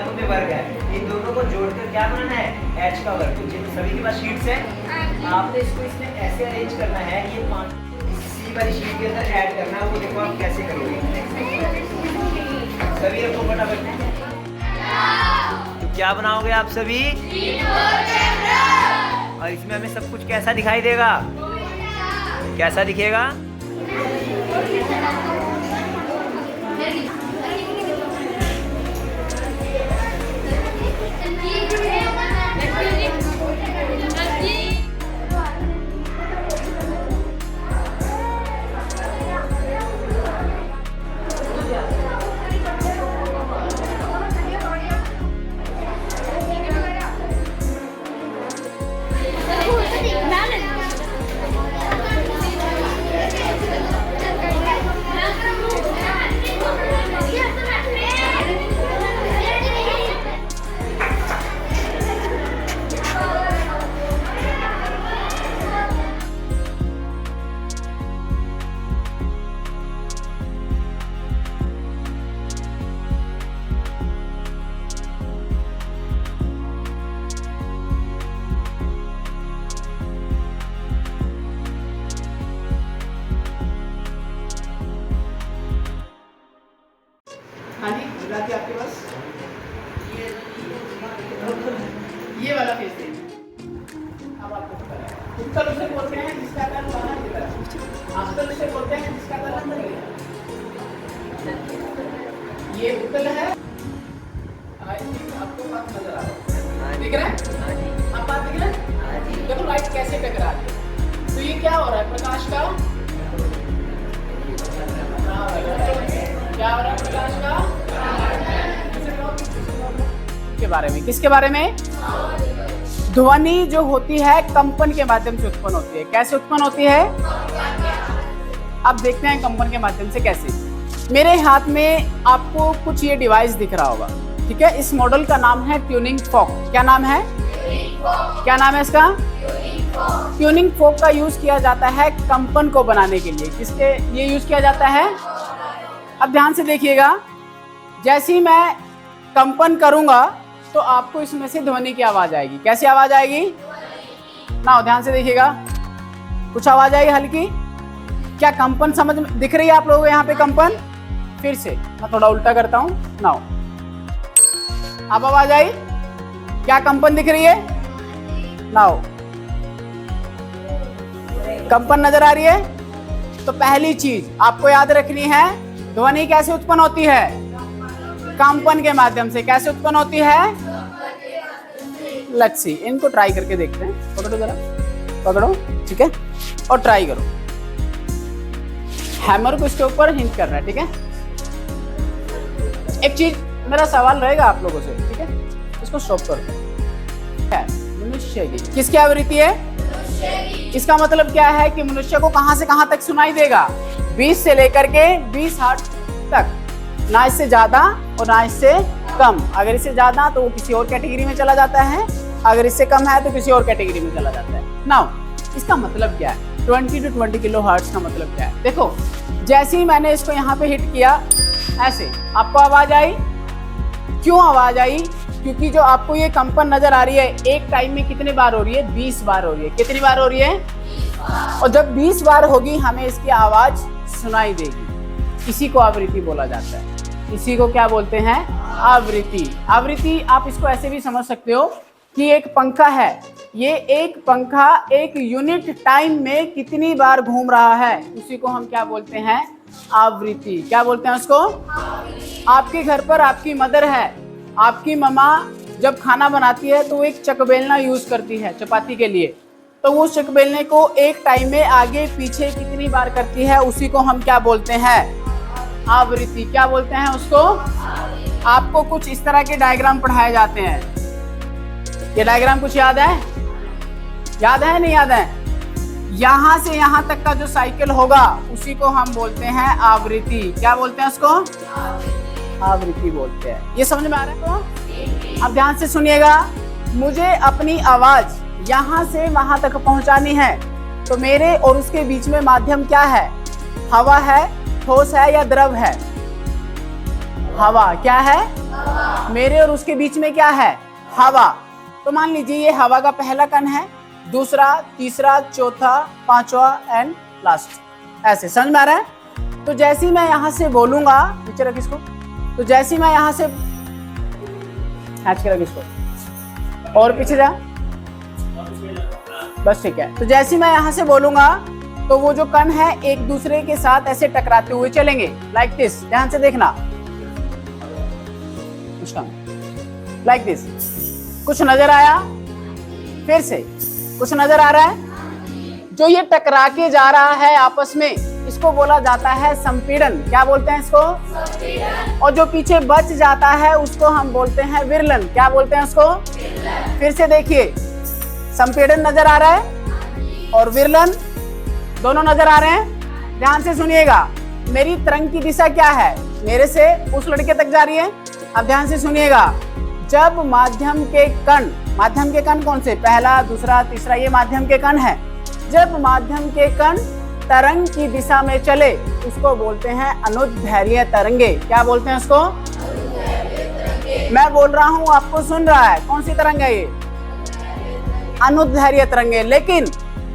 दोनों में वर्ग है, इन दोनों को जोड़कर क्या बनाना है, एच का वर्ग। तो सभी के पास शीट्स है, आपने इसको इसमें ऐसे अरेंज करना है, ये 5 सी वाली शीट के अंदर ऐड करना है। वो देखो आप कैसे करोगे, सभी रखो फटाफट। तो क्या बनाओगे आप सभी, और इसमें हमें सब कुछ कैसा दिखाई देगा, कैसा दिखेगा। हाँ जी, गुजराती आपके पास ये वाला फेस है। अब आपको पता है उत्तल उसे बोलते हैं जिसका कलर बाहर की तरफ, अस्तल उसे बोलते हैं जिसका कलर अंदर की तरफ। ये उत्तल है, आई थिंक आपको बात नजर आ रहा है, दिख रहा है, अब बात दिख रहा है। देखो लाइट कैसे टकरा रही है, तो ये क्या हो रहा है, प्रकाश का क्या हो रहा है, प्रकाश का के बारे में, किसके बारे में, ध्वनि जो होती है कंपन के माध्यम से उत्पन्न होती है। कैसे उत्पन्न होती है, अब देखते हैं कंपन के माध्यम से कैसे। मेरे हाथ में आपको कुछ ये डिवाइस दिख रहा होगा, ठीक है। इस मॉडल का नाम है ट्यूनिंग फॉक। क्या नाम है, क्या नाम है इसका, ट्यूनिंग फॉक का यूज किया जाता है कंपन को बनाने के लिए। किसके ये यूज किया जाता है, अब ध्यान से देखिएगा, जैसे ही मैं कंपन करूंगा तो आपको इसमें से ध्वनि की आवाज आएगी। कैसी आवाज आएगी ना, ध्यान से देखिएगा, कुछ आवाज आएगी हल्की। क्या कंपन समझ में दिख रही है आप लोगों को यहाँ पे कंपन, फिर से मैं थोड़ा उल्टा करता हूँ नाउ, अब आवाज आई, क्या कंपन दिख रही है नाउ, कंपन नजर आ रही है। तो पहली चीज आपको याद रखनी है, ध्वनि कैसे उत्पन्न होती है, कंपन के माध्यम से। कैसे उत्पन्न होती है, लेट्स सी, इनको ट्राई करके देखते हैं। पकड़ो जरा, पकड़ो, ठीक है, और ट्राई करो। हैमर को इसके ऊपर हिंट करना है, ठीक है। एक चीज मेरा सवाल रहेगा आप लोगों से, ठीक है, इसको स्टॉप करो। मनुष्य की किसकी आवृत्ति है, इसका मतलब क्या है कि मनुष्य को कहां से कहां तक सुनाई देगा, 20 से लेकर के 20 हर्ट्ज तक, ना इससे ज्यादा और ना इससे कम। अगर इससे ज्यादा तो वो किसी और कैटेगरी में चला जाता है, अगर इससे कम है तो किसी और कैटेगरी में चला जाता है। नाउ इसका मतलब क्या है, 20 to 20 किलो हर्ट्ज का मतलब क्या है। देखो जैसे ही मैंने इसको यहाँ पे हिट किया, ऐसे आपको आवाज आई। क्यों आवाज आई, क्योंकि जो आपको ये कंपन नजर आ रही है एक टाइम में कितने बार हो रही है, 20 बार हो रही है। कितनी बार हो रही है, और जब 20 बार होगी हमें इसकी आवाज सुनाई देगी। इसी को आवृत्ति बोला जाता है। इसी को क्या बोलते हैं, आवृत्ति। आवृत्ति आप इसको ऐसे भी समझ सकते हो कि एक पंखा है, ये एक पंखा एक यूनिट टाइम में कितनी बार घूम रहा है, उसी को हम क्या बोलते हैं, आवृत्ति। क्या बोलते हैं उसको, आपके घर पर आपकी मदर है, आपकी मम्मा जब खाना बनाती है तो एक चकबेलना यूज करती है चपाती के लिए, तो वो चकबेलने को एक टाइम में आगे पीछे कितनी बार करती है, उसी को हम क्या बोलते हैं, आवृत्ति। क्या बोलते हैं उसको, आपको कुछ इस तरह के डायग्राम पढ़ाए जाते हैं। ये डायग्राम कुछ याद है, याद है नहीं याद है, यहां से यहां तक का जो साइकिल होगा उसी को हम बोलते हैं आवृत्ति। क्या बोलते हैं उसको, आवृत्ति बोलते हैं। ये समझ में आ रहा है तो अब ध्यान से सुनिएगा, मुझे अपनी आवाज यहां से वहां तक पहुंचानी है, तो मेरे और उसके बीच में माध्यम क्या है, हवा है, ठोस है या द्रव है, हवा। क्या है? मेरे और उसके बीच में क्या है? हवा। तो मान लीजिए ये हवा का पहला कण है, दूसरा, तीसरा, चौथा, पांचवा एंड लास्ट। ऐसे समझ में आ रहा है? तो जैसे ही मैं यहां से बोलूंगा, नीचे रख इसको, तो जैसे ही मैं यहां से रख इसको और पीछे जा, बस ठीक है। तो जैसे ही मैं यहां से बोलूंगा तो वो जो कण है एक दूसरे के साथ ऐसे टकराते हुए चलेंगे, लाइक दिस। ध्यान से देखना, लाइक दिस। कुछ नजर आया? फिर से कुछ नजर आ रहा है? जो ये टकरा के जा रहा है आपस में, इसको बोला जाता है संपीड़न। क्या बोलते हैं इसको? संपीड़न। और जो पीछे बच जाता है उसको हम बोलते हैं विरलन। क्या बोलते हैं उसको? विरलन। फिर से देखिए, संपीड़न नजर आ रहा है और विरलन दोनों नजर आ रहे हैं। ध्यान से सुनिएगा, मेरी तरंग की दिशा क्या है? मेरे से उस लड़के तक जा रही है। अब ध्यान से सुनिएगा, जब माध्यम के कण कौन से? पहला, दूसरा, तीसरा, ये माध्यम के कण है। जब माध्यम के कण तरंग की दिशा में चले उसको बोलते हैं अनुदैर्ध्य तरंगे। क्या बोलते हैं उसको? मैं बोल रहा हूं, आपको सुन रहा है। कौन सी तरंग है ये? अनुदैर्ध्य तरंगे। लेकिन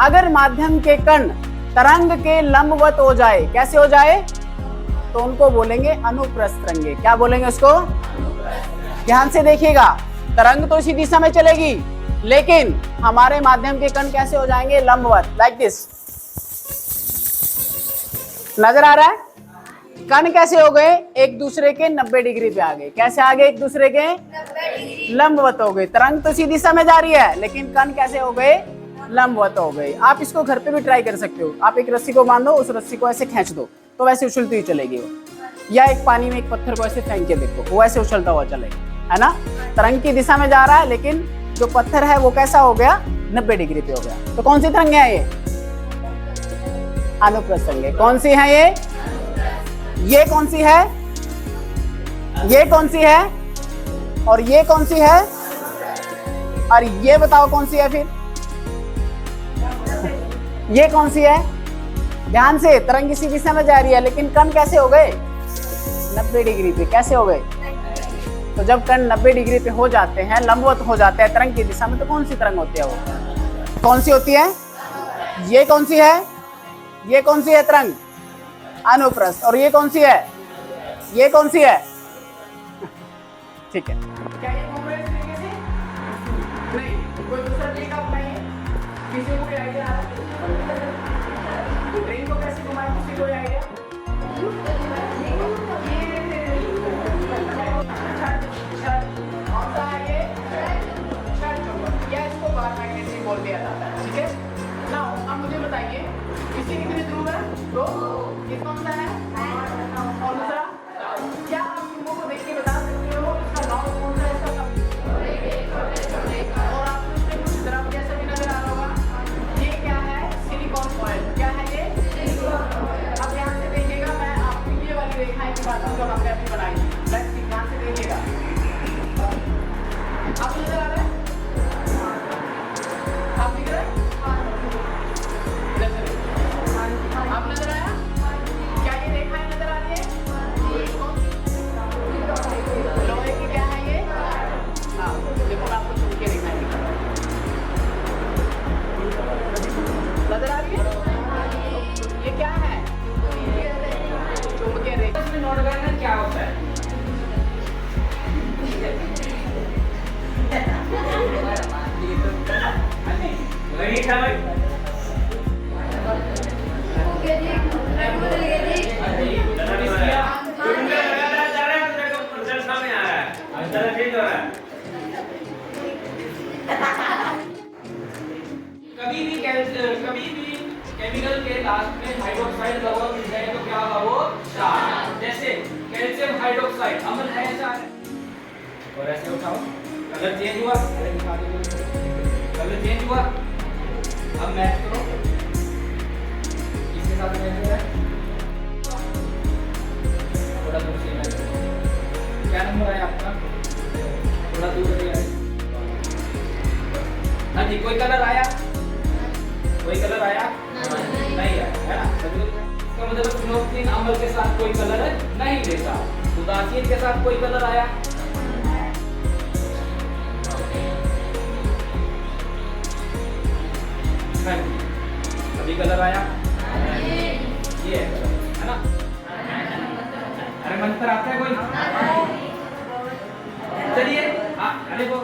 अगर माध्यम के कण तरंग के लंबवत हो जाए, कैसे हो जाए? तो उनको बोलेंगे अनुप्रस्थ तरंगे। क्या बोलेंगे उसको? ध्यान से देखिएगा, तरंग तो इसी दिशा में चलेगी, लेकिन हमारे माध्यम के कण कैसे हो जाएंगे? लंबवत, लाइक दिस। नजर आ रहा है? कण कैसे हो गए? एक दूसरे के 90 डिग्री पे आ गए। कैसे आ गए? एक दूसरे के 90 डिग्री लंबवत हो गए। तरंग तो इसी दिशा में जा रही है, लेकिन कण कैसे हो गए? लंबवत हो गए। आप इसको घर पे भी ट्राई कर सकते हो। आप एक रस्सी को बांधो, उस रस्सी को ऐसे खींच दो तो वैसे उछलती हुई चलेगी वो। या एक पानी में एक पत्थर को ऐसे फेंक के देखो, वो ऐसे उछलता हुआ चलेगा, है ना? तरंग की दिशा में जा रहा है, लेकिन जो पत्थर है वो कैसा हो गया? 90 डिग्री पे हो गया। तो कौन सी तरंगे हैं ये? अनुप्रस्थ तरंगे। कौन सी है ये? ये कौन सी है? ये कौन सी है? और ये कौन सी है? और ये बताओ कौन सी है फिर? ये कौन सी है? ध्यान से, तरंग इसी दिशा में जा रही है, लेकिन कण कैसे हो गए? 90 डिग्री पे। कैसे हो गए? तो जब कण 90 डिग्री पे हो जाते हैं, लंबवत हो जाते हैं तरंग की दिशा में, तो कौन सी तरंग होती है वो? कौन सी होती है? ये कौन सी है? ये कौन सी है तरंग? अनुप्रस्थ। और ये कौन सी है? ये कौन सी है? ठीक है। क्या ये घूम रहे हैं इस तरीके से? नहीं। कोई दूसरा तरीका अपनाइए। किसी को कोई आइडिया आ रहा है? ट्रेन को कैसे घुमाएं? किसी को आइडिया? कौन सा है ये? या इसको बार मैग्नेटिक बोल दिया जाता है। ठीक है। नाउ अब मुझे बताइए, इसके कितने ध्रुव है? 2। ये कौन सा है? और दूसरा? क्या आप ध्रुवों को देख के बता सकते हो इसका नाम कौन सा है? इसका और आपको इसमें कुछ द्रव जैसा भी नजर आ रहा होगा। ये क्या है? Silicon foil. क्या है ये? अब ध्यान से देखिएगा, मैं आपको ये वाली रेखाएं दिखाता हूँ जो हमने अभी बनाई थी। ध्यान से देखिएगा, आप नजर आ रहा है? आप दिख रहा है? आप नजर आया? क्या ये रेखाएं नजर आ रही है? लोहे की क्या है ये? हाँ, देखो मैं आपको छू के रेखाएं दिखा रहा हूँ। नजर आ रही है? ये क्या है? चुंबकीय रेखा। इसमें नोट करना क्या होता है? ठीक है भाई। कभी भी केमिकल के लास्ट में हाइड्रोक्साइड का हुआ मिल जाए तो क्या होगा? वो क्षार। जैसे कैल्शियम हाइड्रोक्साइड अम्ल है, क्षार है। और ऐसे उठाओ, कलर चेंज हुआ, कलर चेंज हुआ। अब मैच करो, इसके साथ मैच हो रहा है, थोड़ा दूर से मैच करो। क्या नंबर आया आपका? थोड़ा दूर से आया। हाँ जी, कोई कलर आया? कोई कलर आया? नहीं आया, है ना? इसका मतलब फिनोक्सिन अम्ल के साथ कोई कलर नहीं देता। उदासीन के साथ कोई कलर आया? नहीं। अभी कलर आया? ये है ना? अरे मंत्र आता है कोई? चलिए अरे वो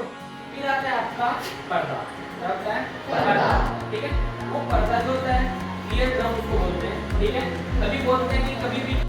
फिर आता है आपका पर्दा। क्या होता है? पर्दा। ठीक है, वो पर्दा जो होता है क्लियर ड्रम उसको बोलते हैं। ठीक है, तभी बोलते हैं कि कभी भी